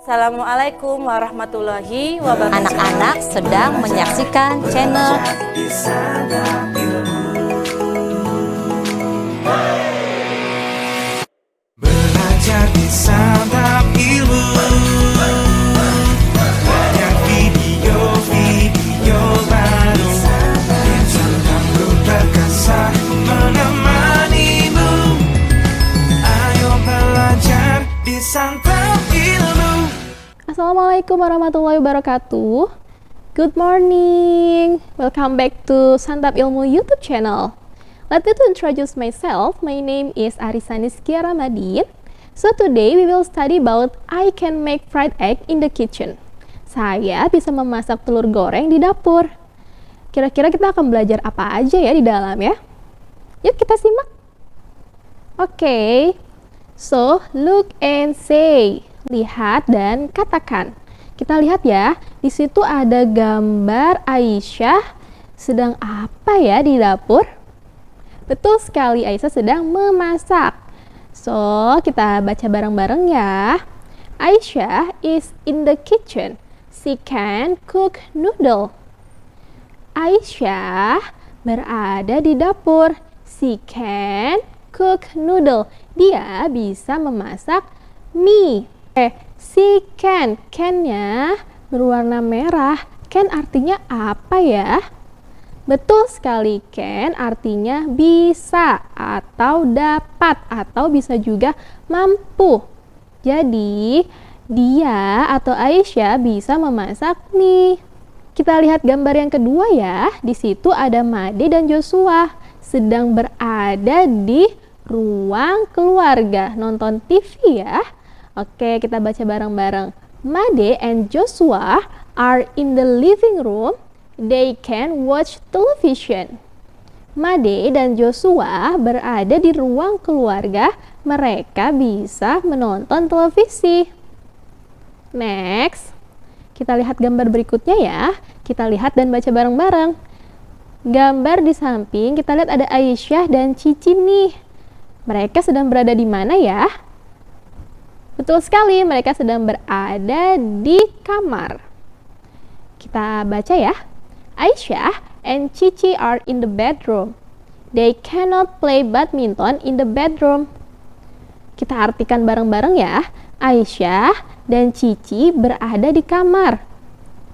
Assalamualaikum warahmatullahi wabarakatuh. Anak-anak sedang menyaksikan channel Belajar di Santap Ilmu. Banyak video-video baru yang selalu terkesan menemanimu. Ayo belajar di Santap Ilmu. Assalamualaikum warahmatullahi wabarakatuh. Good morning. Welcome back to Santap Ilmu YouTube channel. Let me to introduce myself. My name is Arisanis Kiaramadin. So today we will study about I can make fried egg in the kitchen. Saya bisa memasak telur goreng di dapur. Kira-kira kita akan belajar apa aja ya di dalam ya? Yuk kita simak. Oke. So look and say. Lihat dan katakan. Kita lihat ya, di situ ada gambar Aisyah sedang apa ya di dapur? Betul sekali, Aisyah sedang memasak. So, kita baca bareng-bareng ya. Aisyah is in the kitchen. She can cook noodle. Aisyah berada di dapur. She can cook noodle. Dia bisa memasak mie. Si can-nya berwarna merah. Can artinya apa ya? Betul sekali, can artinya bisa atau dapat atau bisa juga mampu. Jadi, dia atau Aisyah bisa memasak mie. Kita lihat gambar yang kedua ya. Di situ ada Made dan Joshua sedang berada di ruang keluarga nonton TV ya. Oke, kita baca bareng-bareng. Made and Joshua are in the living room. They can watch television. Made dan Joshua berada di ruang keluarga. Mereka bisa menonton televisi. Next, kita lihat gambar berikutnya ya. Kita lihat dan baca bareng-bareng. Gambar di samping kita lihat ada Aisyah dan Cici nih. Mereka sedang berada di mana ya? Betul sekali, mereka sedang berada di kamar. Kita baca ya. Aisyah and Cici are in the bedroom. They cannot play badminton in the bedroom. Kita artikan bareng-bareng ya. Aisyah dan Cici berada di kamar.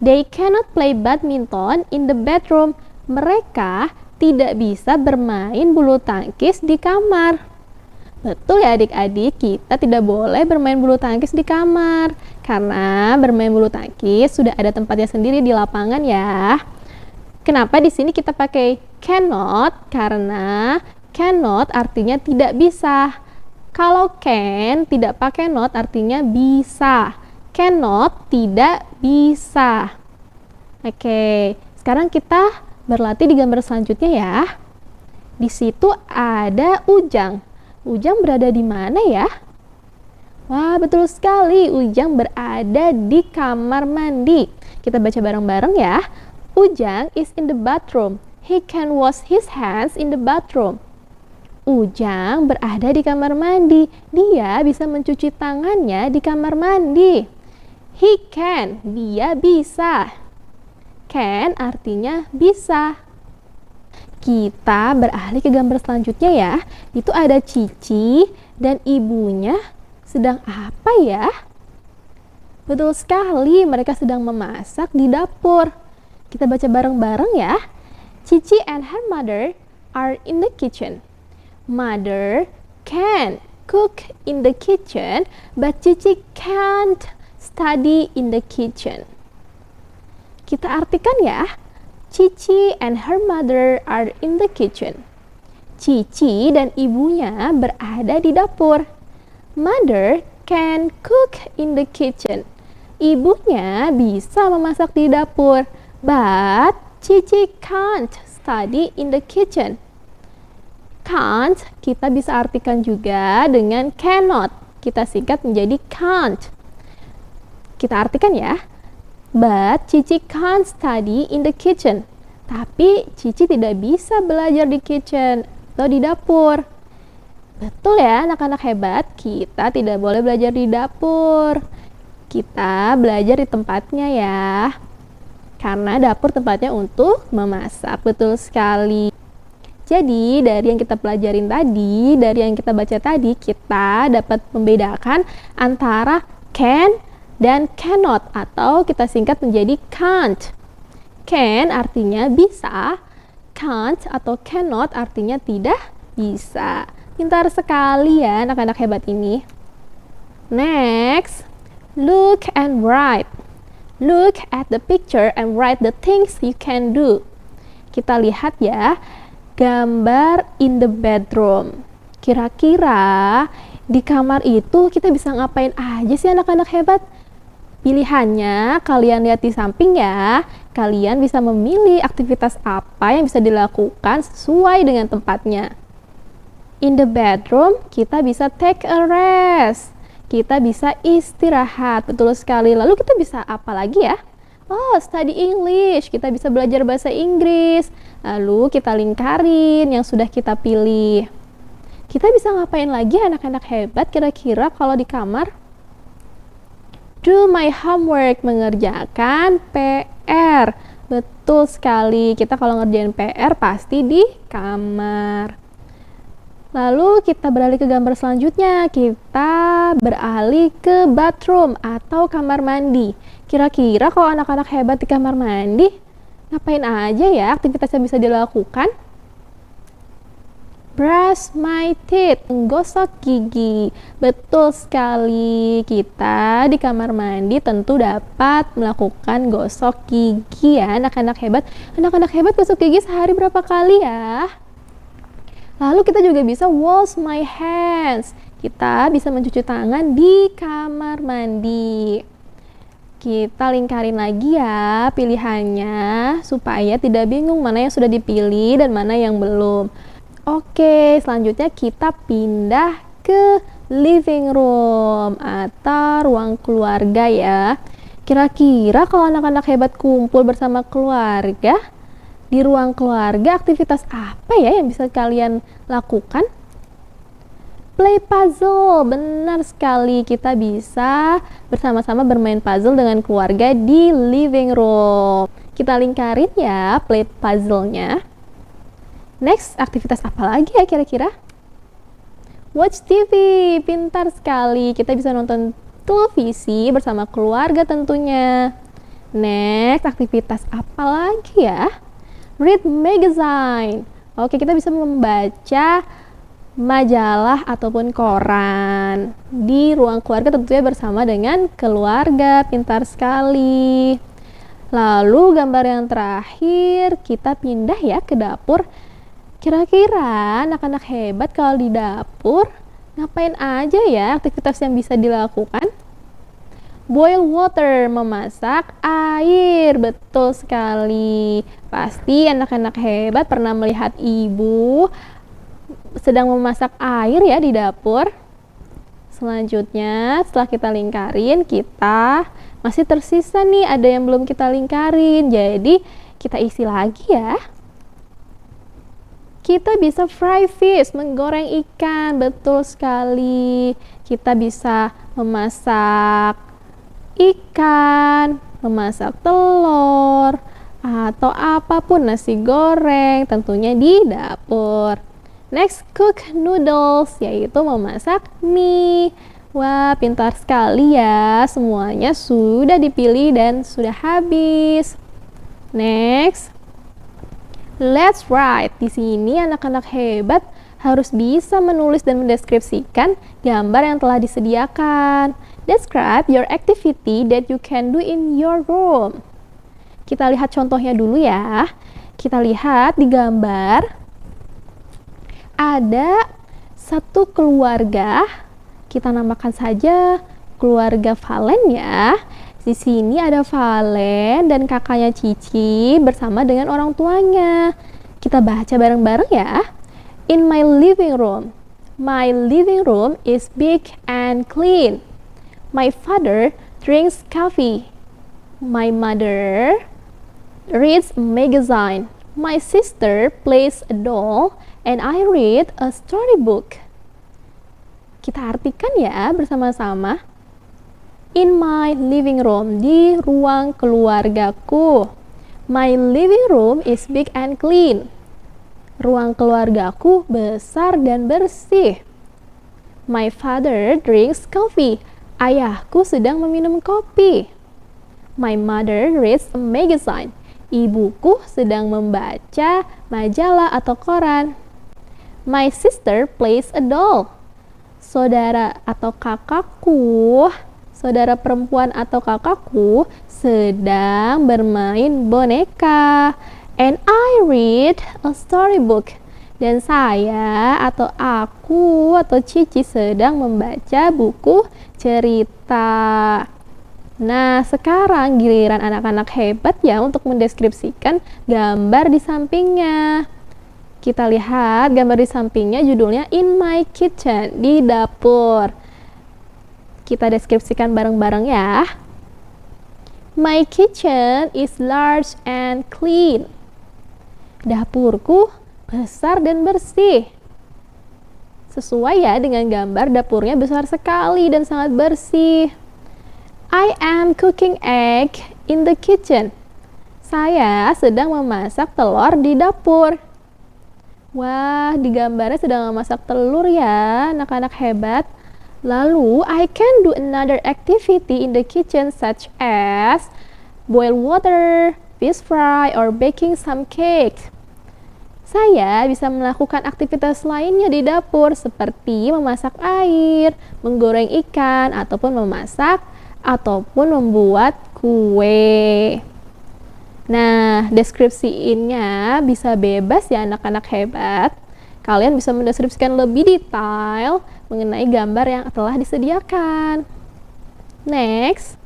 They cannot play badminton in the bedroom. Mereka tidak bisa bermain bulu tangkis di kamar. Betul ya adik-adik, kita tidak boleh bermain bulu tangkis di kamar. Karena bermain bulu tangkis sudah ada tempatnya sendiri di lapangan ya. Kenapa di sini kita pakai cannot? Karena cannot artinya tidak bisa. Kalau can tidak pakai not artinya bisa. Cannot tidak bisa. Oke, sekarang kita berlatih di gambar selanjutnya ya. Di situ ada Ujang. Ujang berada di mana ya? Wah, betul sekali. Ujang berada di kamar mandi. Kita baca bareng-bareng ya. Ujang is in the bathroom. He can wash his hands in the bathroom. Ujang berada di kamar mandi. Dia bisa mencuci tangannya di kamar mandi. He can, dia bisa. Can artinya bisa. Kita beralih ke gambar selanjutnya ya. Itu ada Cici dan ibunya sedang apa ya? Betul sekali, mereka sedang memasak di dapur. Kita baca bareng-bareng ya. Cici and her mother are in the kitchen. Mother can cook in the kitchen, but Cici can't study in the kitchen. Kita artikan ya. Cici and her mother are in the kitchen. Cici dan ibunya berada di dapur. Mother can cook in the kitchen. Ibunya bisa memasak di dapur. But Cici can't study in the kitchen. Can't kita bisa artikan juga dengan cannot. Kita singkat menjadi can't. Kita artikan ya. But Cici can't study in the kitchen. Tapi Cici tidak bisa belajar di kitchen atau di dapur. Betul ya anak-anak hebat, kita tidak boleh belajar di dapur. kita belajar di tempatnya ya. Karena dapur tempatnya untuk memasak, betul sekali. Jadi dari yang kita pelajarin tadi, dari yang kita baca tadi, kita dapat membedakan antara can dan cannot, atau kita singkat menjadi can't. Can artinya bisa, can't atau cannot artinya tidak bisa. Pintar sekali ya anak-anak hebat ini. Next, look and write. Look at the picture and write the things you can do. Kita lihat ya, gambar in the bedroom. Kira-kira di kamar itu kita bisa ngapain aja sih anak-anak hebat? Pilihannya kalian lihat di samping ya. Kalian bisa memilih aktivitas apa yang bisa dilakukan sesuai dengan tempatnya. In the bedroom, kita bisa take a rest. Kita bisa istirahat, betul sekali. Lalu kita bisa apa lagi ya? Oh, study English. Kita bisa belajar bahasa Inggris. Lalu kita lingkarin yang sudah kita pilih. Kita bisa ngapain lagi anak-anak hebat kira-kira kalau di kamar? Do my homework, mengerjakan PR. Betul sekali. Kita kalau ngerjain PR pasti di kamar. Lalu kita beralih ke gambar selanjutnya. Kita beralih ke bathroom atau kamar mandi. Kira-kira kalau anak-anak hebat di kamar mandi, ngapain aja ya aktivitas yang bisa dilakukan? Brush my teeth, menggosok gigi. Betul sekali. Kita di kamar mandi tentu dapat melakukan gosok gigi ya anak-anak hebat. Anak-anak hebat gosok gigi sehari berapa kali ya? Lalu kita juga bisa wash my hands. Kita bisa mencuci tangan di kamar mandi. Kita lingkarin lagi ya pilihannya supaya tidak bingung mana yang sudah dipilih dan mana yang belum. Oke, selanjutnya kita pindah ke living room atau ruang keluarga ya. Kira-kira kalau anak-anak hebat kumpul bersama keluarga, di ruang keluarga aktivitas apa ya yang bisa kalian lakukan? Play puzzle, benar sekali. Kita bisa bersama-sama bermain puzzle dengan keluarga di living room. Kita lingkarin ya play puzzle-nya. Next, aktivitas apa lagi ya kira-kira? Watch TV, pintar sekali. Kita bisa nonton televisi bersama keluarga tentunya. Next, aktivitas apa lagi ya? Read magazine. Oke, kita bisa membaca majalah ataupun koran di ruang keluarga tentunya bersama dengan keluarga. Pintar sekali. Lalu gambar yang terakhir kita pindah ya ke dapur. Kira-kira anak-anak hebat kalau di dapur ngapain aja ya aktivitas yang bisa dilakukan? Boil water, memasak air. Betul sekali. Pasti anak-anak hebat pernah melihat ibu sedang memasak air ya di dapur. Selanjutnya, setelah kita lingkarin, kita masih tersisa nih, ada yang belum kita lingkarin. Jadi, kita isi lagi ya. Kita bisa fry fish, menggoreng ikan. Betul sekali. Kita bisa memasak ikan, memasak telur, atau apapun, nasi goreng, tentunya di dapur. Next, cook noodles, yaitu memasak mie. Wah, pintar sekali ya. Semuanya sudah dipilih dan sudah habis. Next, let's write. Di sini anak-anak hebat harus bisa menulis dan mendeskripsikan gambar yang telah disediakan. Describe your activity that you can do in your room. Kita lihat contohnya dulu ya. Kita lihat di gambar ada satu keluarga. Kita namakan saja keluarga Valen ya. Di sini ada Valen dan kakaknya Cici bersama dengan orang tuanya. Kita baca bareng-bareng ya. In my living room. My living room is big and clean. My father drinks coffee. My mother reads a magazine. My sister plays a doll and I read a storybook. Kita artikan ya bersama-sama. In my living room, di ruang keluargaku. My living room is big and clean. Ruang keluargaku besar dan bersih. My father drinks coffee. Ayahku sedang meminum kopi. My mother reads a magazine. Ibuku sedang membaca majalah atau koran. My sister plays a doll. Saudara atau kakakku, saudara perempuan atau kakakku sedang bermain boneka. And I read a storybook. Dan saya atau aku atau Cici sedang membaca buku cerita. Nah, sekarang giliran anak-anak hebat ya untuk mendeskripsikan gambar di sampingnya. Kita lihat gambar di sampingnya, judulnya In My Kitchen, di dapur. Kita deskripsikan bareng-bareng ya. My kitchen is large and clean. Dapurku besar dan bersih. Sesuai ya dengan gambar, dapurnya besar sekali dan sangat bersih. I am cooking egg in the kitchen. Saya sedang memasak telur di dapur. Wah, di gambarnya sedang memasak telur ya, anak-anak hebat. Lalu, I can do another activity in the kitchen such as boil water, fish fry, or baking some cake. Saya bisa melakukan aktivitas lainnya di dapur seperti memasak air, menggoreng ikan, ataupun memasak, ataupun membuat kue. Nah, deskripsiinnya bisa bebas ya anak-anak hebat. Kalian bisa mendeskripsikan lebih detail mengenai gambar yang telah disediakan. Next.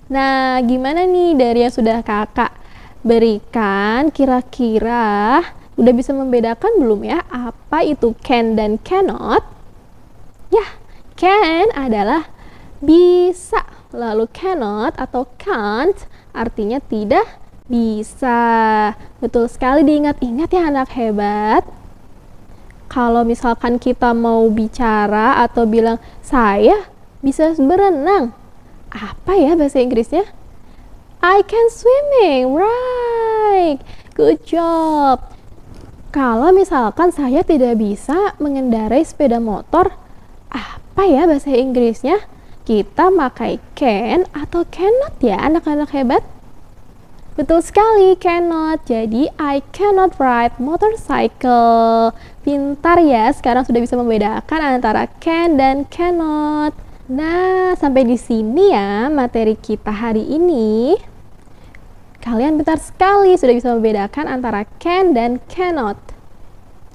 Nah, gimana nih dari yang sudah kakak berikan, kira-kira udah bisa membedakan belum ya apa itu can dan cannot? Ya, can adalah bisa, lalu cannot atau can't artinya tidak bisa. Betul sekali, diingat-ingat ya anak hebat. Kalau misalkan kita mau bicara atau bilang saya bisa berenang, apa ya bahasa Inggrisnya? I can swimming, right? Good job. Kalau misalkan saya tidak bisa mengendarai sepeda motor, apa ya bahasa Inggrisnya? Kita pakai can atau cannot ya anak-anak hebat? Betul sekali, cannot. Jadi, I cannot ride motorcycle. Pintar ya, sekarang sudah bisa membedakan antara can dan cannot. Nah, sampai di sini ya materi kita hari ini. Kalian pintar sekali, sudah bisa membedakan antara can dan cannot.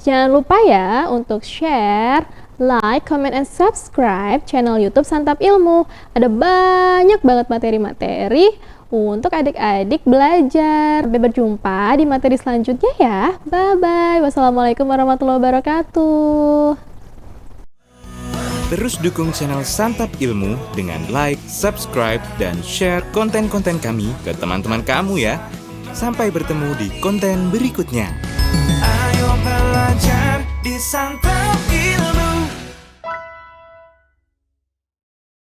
Jangan lupa ya untuk share, like, comment, and subscribe channel YouTube Santap Ilmu. Ada banyak banget materi-materi untuk adik-adik belajar. Sampai berjumpa di materi selanjutnya ya. Bye-bye. Wassalamualaikum warahmatullahi wabarakatuh. Terus dukung channel Santap Ilmu dengan like, subscribe, dan share konten-konten kami ke teman-teman kamu ya. Sampai bertemu di konten berikutnya. Ayo belajar di Santap